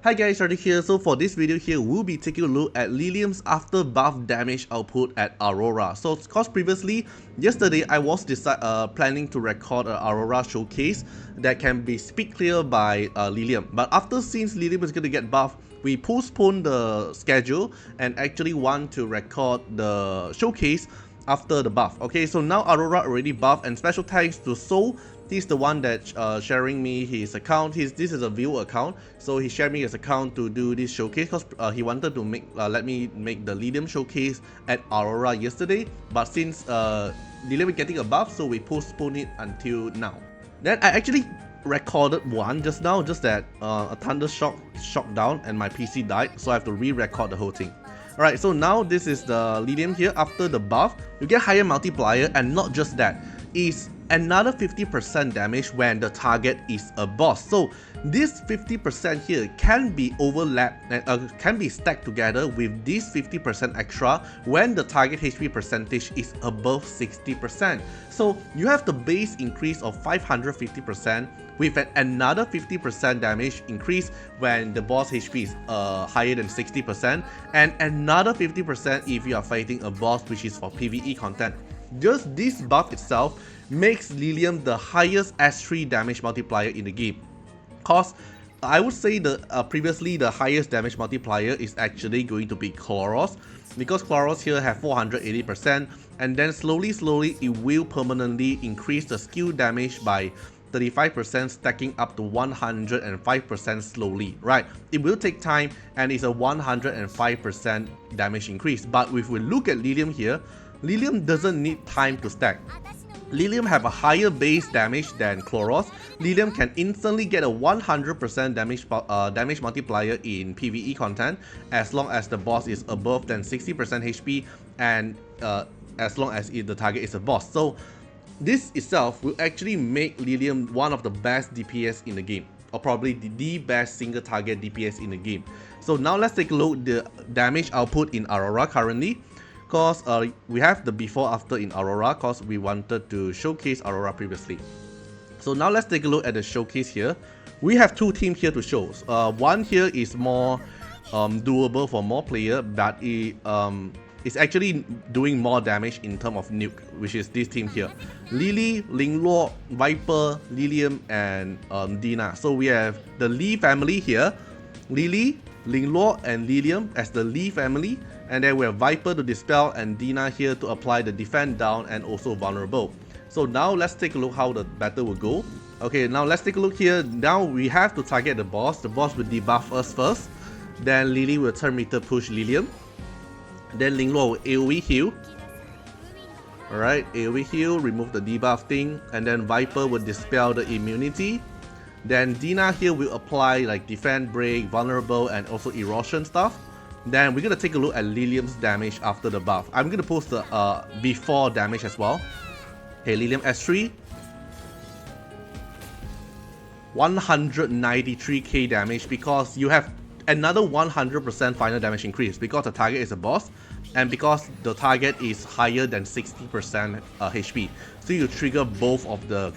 Hi guys, Artiar here. So for this video here, we'll be taking a look at Liliam's after buff damage output at Aurora. So cause previously, yesterday I was planning to record an Aurora showcase that can be speak clear by Liliam. But after since Liliam is going to get buffed, we postponed the schedule and actually want to record the showcase after the buff. Okay, so now Aurora already buffed, and special thanks to Soul. He's the one that sharing me his account. This is a viewer account, so he shared me his account to do this showcase because he wanted to let me make the Liliam showcase at Aurora yesterday. But since Liliam is getting a buff, so we postponed it until now. Then I actually recorded one just now, just that a thunder shock down and my PC died, so I have to re-record the whole thing. Alright, so now this is the Liliam here. After the buff, you get higher multiplier, and not just that, is another 50% damage when the target is a boss. So this 50% here can be overlapped and can be stacked together with this 50% extra when the target HP percentage is above 60%. So you have the base increase of 550% with another 50% damage increase when the boss HP is higher than 60%, and another 50% if you are fighting a boss which is for PvE content. Just this buff itself makes Liliam the highest S3 damage multiplier in the game. Cause I would say the previously the highest damage multiplier is actually going to be Chloros, because Chloros here have 480%, and then slowly it will permanently increase the skill damage by 35%, stacking up to 105% slowly, right? It will take time, and it's a 105% damage increase. But if we look at Liliam here, Liliam doesn't need time to stack. Liliam have a higher base damage than Chloros. Liliam can instantly get a 100% damage multiplier in PvE content as long as the boss is above than 60% HP, and as long as the target is a boss. So this itself will actually make Liliam one of the best DPS in the game, or probably the best single target DPS in the game. So now let's take a look at the damage output in Aurora currently. Because we have the before after in Aurora, because we wanted to showcase Aurora previously. So now let's take a look at the showcase here. We have two teams here to show. One here is more doable for more player, but it's actually doing more damage in terms of nuke, which is this team here. Lily, Lingluo, Viper, Liliam, and Dina. So we have the Lee family here. Lily, Lingluo, and Liliam as the Lee family. And then we have Viper to dispel, and Dina here to apply the defend down and also vulnerable. So now let's take a look how the battle will go. Okay, now let's take a look here. Now we have to target the boss. The boss will debuff us first. Then Lily will turn meter push Liliam. Then Lingluo will AoE heal. Alright, AoE heal, remove the debuff thing. And then Viper will dispel the immunity. Then Dina here will apply like defend, break, vulnerable, and also erosion stuff. Then we're gonna take a look at Liliam's damage after the buff. I'm gonna post the before damage as well. Okay, Liliam S3, 193k damage, because you have another 100% final damage increase because the target is a boss, and because the target is higher than 60% HP. So you trigger both of the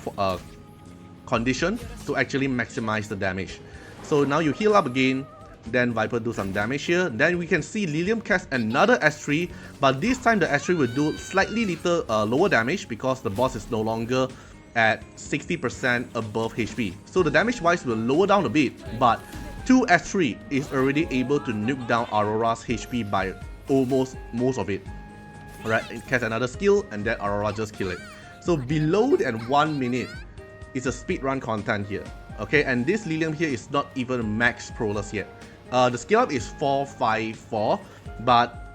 condition to actually maximize the damage. So now you heal up again. Then Viper do some damage here. Then we can see Liliam cast another S3, but this time the S3 will do slightly little lower damage because the boss is no longer at 60% above HP. So the damage wise will lower down a bit, but 2 S3 is already able to nuke down Aurora's HP by almost most of it. Alright, it casts another skill, and then Aurora just kill it. So below than 1 minute is a speedrun content here. Okay, and this Liliam here is not even max proless yet. The skill up is 454, but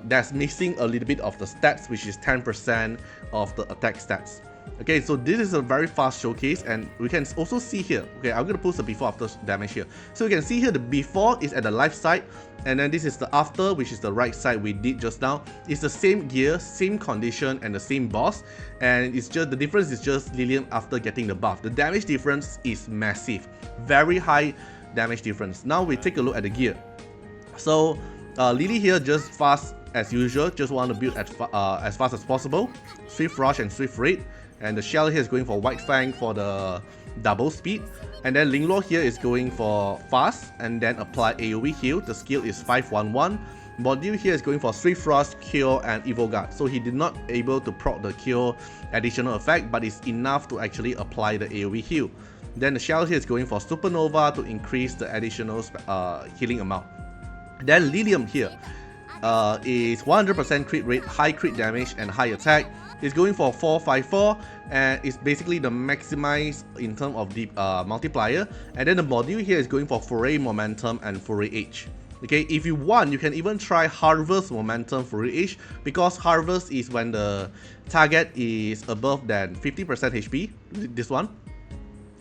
that's missing a little bit of the stats, which is 10% of the attack stats. Okay, so this is a very fast showcase, and we can also see here. Okay, I'm gonna post the before after damage here. So you can see here the before is at the left side, and then this is the after, which is the right side we did just now. It's the same gear, same condition, and the same boss, and it's just the difference is just Liliam after getting the buff. The damage difference is massive, very high damage difference. Now we take a look at the gear. So Lily here just fast as usual, just want to build as fast as possible. Swift rush and swift raid, and the shell here is going for white fang for the double speed. And then Linglor here is going for fast and then apply AoE heal. The skill is 511. Module here is going for Swift Frost, Cure and Evil Guard. So he did not able to proc the Cure additional effect, but it's enough to actually apply the AoE heal. Then the Shell here is going for Supernova to increase the additional healing amount. Then Liliam here is 100% crit rate, high crit damage and high attack. It's going for 454 and it's basically the maximize in terms of the multiplier. And then the module here is going for Foray Momentum and Foray Age. Okay, if you want, you can even try Harvest Momentum Foray Age, because Harvest is when the target is above than 50% HP, this one.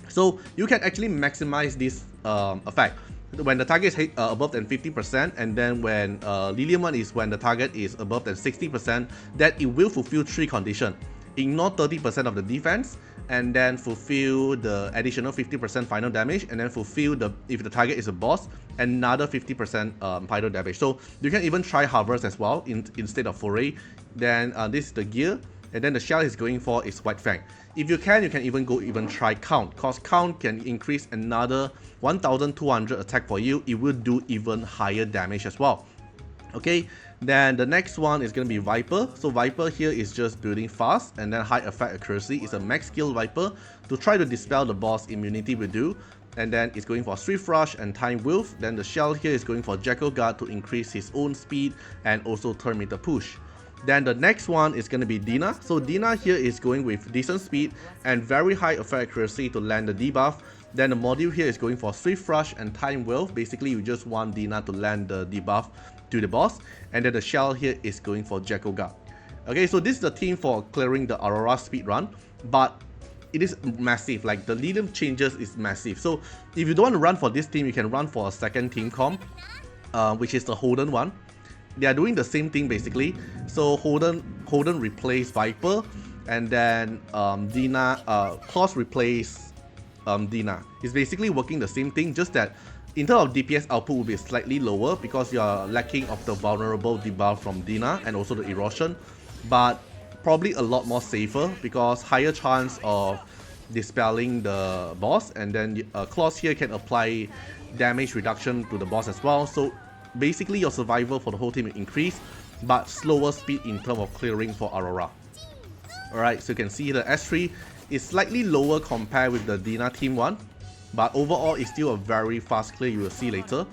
So you can actually maximize this effect when the target is above than 50%, and then when Lilium one is when the target is above than 60%, that it will fulfill 3 conditions. Ignore 30% of the defense, and then fulfill the additional 50% final damage, and then fulfill the, if the target is a boss, another 50% final damage. So you can even try Harvest as well instead of Foray. Then this is the gear, and then the shell is going for is White Fang. If you can even go try Count, cause Count can increase another 1200 attack for you. It will do even higher damage as well. Okay, then the next one is going to be Viper. So Viper here is just building fast, and then high effect accuracy is a max skill Viper to try to dispel the boss immunity will do. And then it's going for Swift Rush and Time Wolf. Then the shell here is going for Jackal Guard to increase his own speed and also turn meter push. Then the next one is going to be Dina. So Dina here is going with decent speed and very high effect accuracy to land the debuff. Then the module here is going for Swift Rush and Time Wolf. Basically, you just want Dina to land the debuff to the boss. And then the shell here is going for Jackal Guard. Okay, so this is the team for clearing the Aurora speedrun, but it is massive. Like the Lilium changes is massive. So if you don't want to run for this team, you can run for a second team comp, which is the Holden one. They are doing the same thing basically. So Holden replace Viper, and then Claus replace Dina. It's basically working the same thing, just that in terms of DPS output will be slightly lower because you are lacking of the vulnerable debuff from Dina and also the erosion, but probably a lot more safer because higher chance of dispelling the boss, and then Claus here can apply damage reduction to the boss as well. So basically your survival for the whole team will increase, but slower speed in terms of clearing for Aurora. Alright, so you can see the S3 is slightly lower compared with the Dina team one, but overall it's still a very fast clear, you will see later.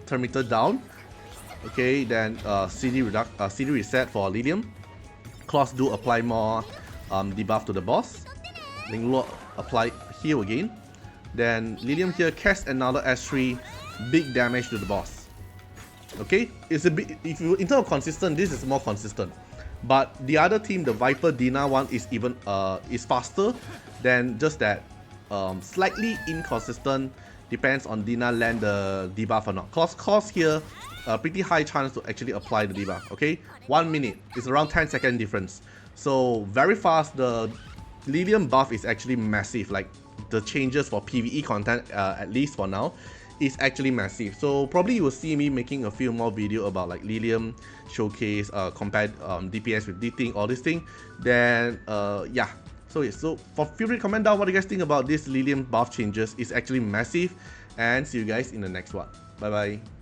Turn meter down. Okay, then CD reset for Lilium. Claus do apply more debuff to the boss. Linglor apply heal again. Then Lilium here cast another S3, big damage to the boss. Okay, it's a bit, if you in terms of consistent, this is more consistent. But the other team, the Viper Dina one, is even is faster than just that slightly inconsistent. Depends on Dina land the debuff or not. Claus here pretty high chance to actually apply the debuff. Okay, 1 minute is around 10-second difference. So very fast. The Lilium buff is actually massive. Like the changes for PvE content, at least for now, is actually massive. So probably you will see me making a few more video about like Lilium showcase, compared DPS with D-Thing, all this thing. Then yeah. So feel free to comment down what you guys think about this Lilium buff changes. It's actually massive, and see you guys in the next one. Bye bye.